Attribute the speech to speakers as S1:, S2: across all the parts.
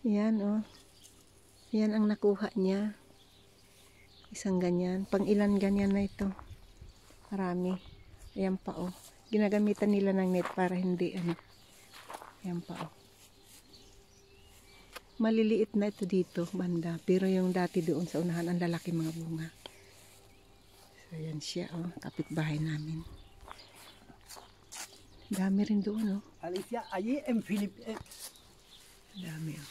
S1: Yan oh. Yan ang nakuha niya. Isang ganyan. Pang ilan ganyan na ito. Marami. Ayan pa oh. Ginagamitan nila ng net para hindi ano. Ayan pa oh. Maliliit na ito dito banda. Pero yung dati doon sa unahan ang lalaki mga bunga. So yan siya oh. Kapitbahay namin. Dami rin doon oh.
S2: Alicia, allí en Filipinas.
S1: Dami oh.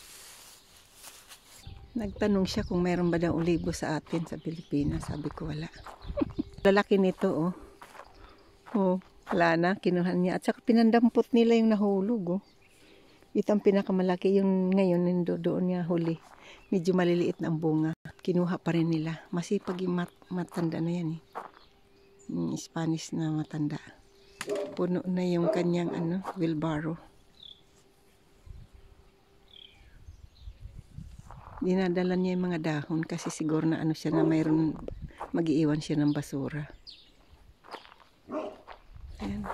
S1: Nagtanong siya kung mayroon ba daw ulibo sa atin sa Pilipinas. Sabi ko wala. Lalaki nito oh. Oh, wala na. Kinuha niya. At saka pinandampot nila yung nahulog oh. Ito ang pinakamalaki. Yung ngayon doon niya huli. Medyo maliliit na ang bunga. Kinuha pa rin nila. Masipag yung matanda na yan eh. Yung Spanish na matanda. Puno na yung kanyang ano, wheelbarrow. Dinadala niya yung mga dahon kasi siguro na ano siya na mayroon mag-iiwan siya ng basura. Ayan.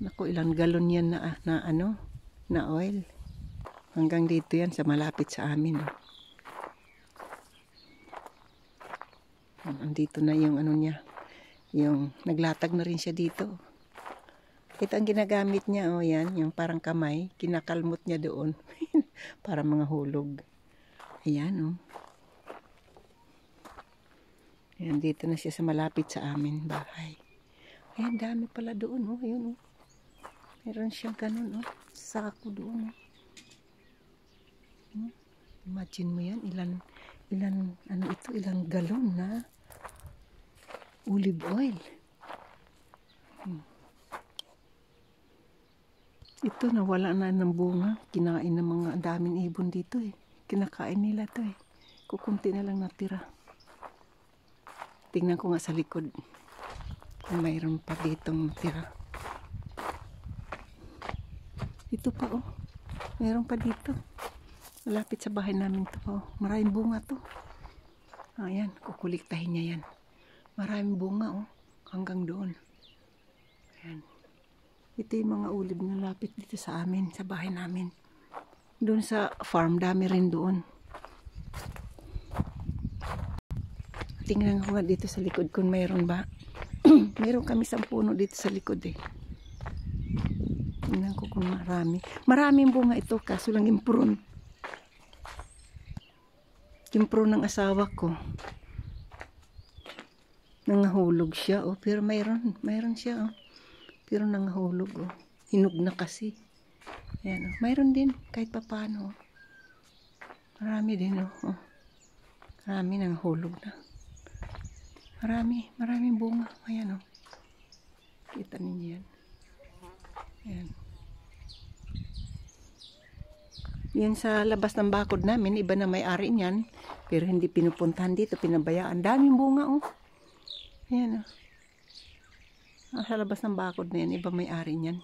S1: Naku, ilang galon yan na ano, na oil. Hanggang dito yan sa malapit sa amin. Andito na yung ano niya. Yung naglatag na rin siya dito. Ito ang ginagamit niya, oh yan, yung parang kamay, kinakalmot niya doon. Para mga hulog. Ayan, oh. Ayan, dito na siya sa malapit sa amin, bahay. Ayan, dami pala doon, oh. Ayun, oh. Meron siyang ganun, oh. Sako doon, oh. Imagine mo yan, ilang galon na olive oil. Ito nawala na ng bunga. Kinain ng mga daming ibon dito eh. Kinakain nila to eh. Kukunti na lang natira. Tingnan ko nga sa likod. Kung mayroon pa ditong tira. Ito pa oh. Mayroon pa dito. Malapit sa bahay namin to oh. Maraming bunga to. Ayan, kukuliktahin niya yan. Maraming bunga oh. Hanggang doon. Ayan. Ito yung mga ulib na lapit dito sa amin, sa bahay namin. Doon sa farm, dami rin doon. Tingnan ko nga dito sa likod kung mayroon ba. Mayroon kami sa puno dito sa likod eh. Tingnan ko kung marami. Maraming bunga ito, kaso lang impron. Impron ng asawa ko. Nangahulog siya oh, pero mayroon siya oh. Pero nangahulog oh. Hinog na kasi. Ayan oh. Mayroon din kahit papaano. Marami din oh. Oh. Marami nangahulog na. Maraming bunga. Ayan oh. Kita ninyo yan. Ayan. Yan sa labas ng bakod namin, iba na may-ari niyan. Pero hindi pinupuntahan dito, pinabayaan. Daming bunga oh. Ayan oh. Sa labas ng bakod na yan, iba may-ari niyan.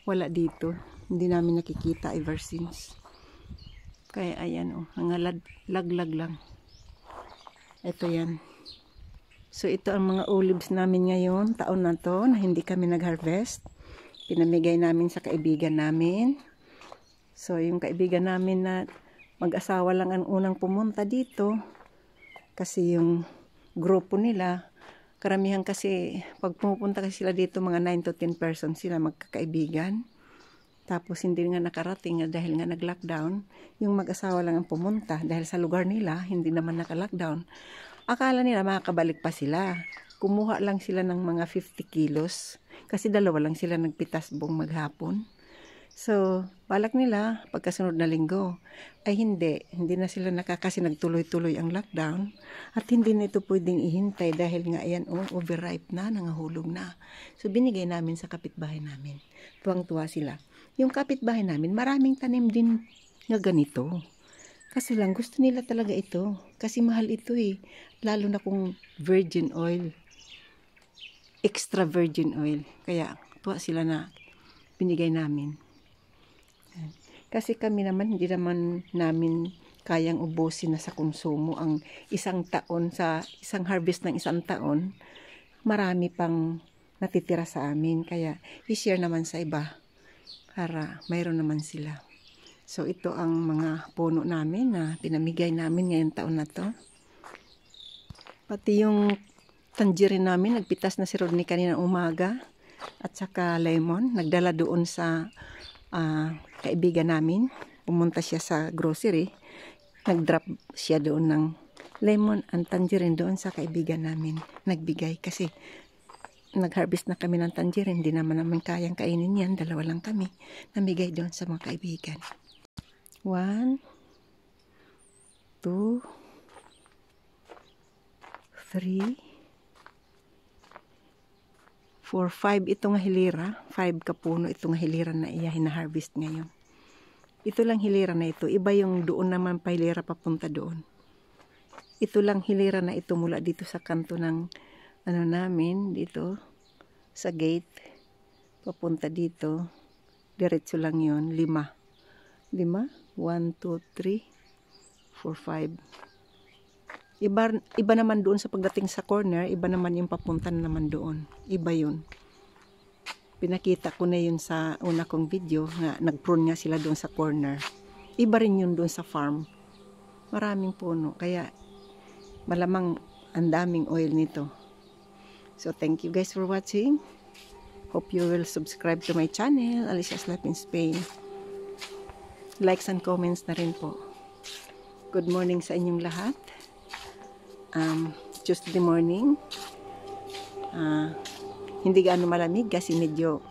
S1: Wala dito. Hindi namin nakikita ever since. Kaya ayan oh, mga laglag lang. Ito yan. So ito ang mga olives namin ngayon, taon na to, na hindi kami nag-harvest. Pinamigay namin sa kaibigan namin. So yung kaibigan namin na mag-asawa lang ang unang pumunta dito. Kasi yung grupo nila, karamihan kasi, pag pumupunta kasi sila dito, mga 9 to 10 persons sila magkakaibigan. Tapos hindi nga nakarating dahil nga nag-lockdown. Yung mag-asawa lang ang pumunta dahil sa lugar nila, hindi naman naka-lockdown. Akala nila makakabalik pa sila. Kumuha lang sila ng mga 50 kilos. Kasi dalawa lang sila nagpitas buong maghapon. So, balak nila, pagkasunod na linggo, ay hindi na sila kasi nagtuloy-tuloy ang lockdown, at hindi na ito pwedeng ihintay dahil nga ayan, oh, overripe na, nangahulog na. So, binigay namin sa kapitbahay namin. Tuwang-tuwa sila. Yung kapitbahay namin, maraming tanim din nga ganito. Kasi lang, gusto nila talaga ito. Kasi mahal ito eh. Lalo na kung virgin oil. Extra virgin oil. Kaya, tuwa sila na binigay namin. Kasi kami naman, hindi naman namin kayang ubusin na sa konsumo ang isang taon, sa isang harvest ng isang taon, marami pang natitira sa amin. Kaya, i-share naman sa iba para mayroon naman sila. So ito ang mga puno namin na pinamigay namin ngayong taon na to. Pati yung tangerine namin, nagpitas na si Rodney kanina umaga. At saka lemon, nagdala doon sa kaibigan namin. Pumunta siya sa grocery. Nag-drop siya doon ng lemon and tangerine doon sa kaibigan namin. Nagbigay kasi nag-harvest na kami ng tangerine. Hindi naman kayang kainin yan. Dalawa lang kami. Namigay doon sa mga kaibigan. 1, 2, 3, 4, 5 ito nga hilira. 5 kapuno ito nga hilira na iya hina-harvest ngayon. Ito lang hilira na ito. Iba yung doon naman pa hilira papunta doon. Ito lang hilira na ito mula dito sa kanto ng ano namin dito sa gate papunta dito. Diretso lang yon 5. 1, 2, 3, 4, 5. Iba naman doon sa pagdating sa corner, iba naman yung papunta naman doon. Iba yun. Pinakita ko na yun sa una kong video nga nag-prune nga sila doon sa corner. Iba rin yun doon sa farm. Maraming puno. Kaya malamang ang daming oil nito. So thank you guys for watching. Hope you will subscribe to my channel, Alicia's Life in Spain. Likes and comments na rin po. Good morning sa inyong lahat. Tuesday morning. Hindi gaano malamig kasi medyo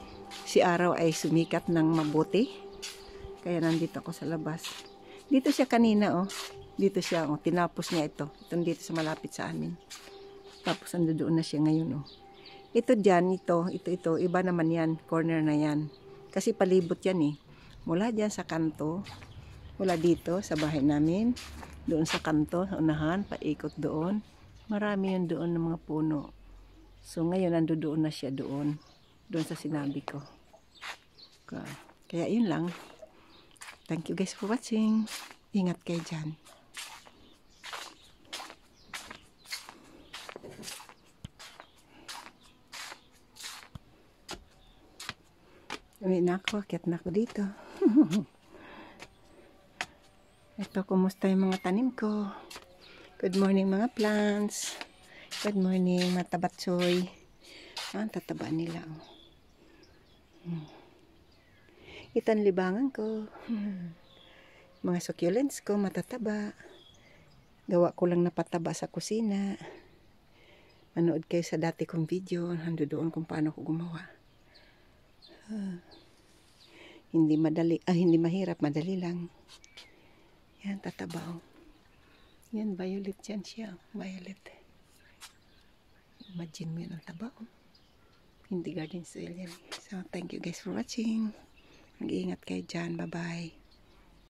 S1: si araw ay sumikat ng mabuti. Kaya nandito ako sa labas. Dito siya kanina oh. Dito siya oh. Tinapos niya ito. Itong dito sa malapit sa amin. Tapos ando doon na siya ngayon oh. Ito dyan, ito. Iba naman yan. Corner na yan. Kasi palibot yan eh. Mula dyan sa kanto. Mula dito sa bahay namin. Doon sa kanto, sa unahan, paikot doon. Marami yun doon ng mga puno. So ngayon, ando doon na siya doon. Doon sa sinabi ko. Kaya yun lang. Thank you guys for watching. Ingat kayo dyan. Uwi na ako, akyat na ako dito. Ito, kumusta yung mga tanim ko? Good morning mga plants. Good morning mga tabatsoy. Ang tataba nila. Itan libangan ko. Mga succulents ko matataba. Gawa ko lang napataba sa kusina. Manood kayo sa dati kong video. Hando doon kung paano ko gumawa. Hindi mahirap, madali lang. Yan, tataba oh. Yan, violet yan siya. Violet. Imagine mo yan ang taba oh. Hindi garden soil yan. So, thank you guys for watching. Mag-iingat kayo dyan. Bye-bye.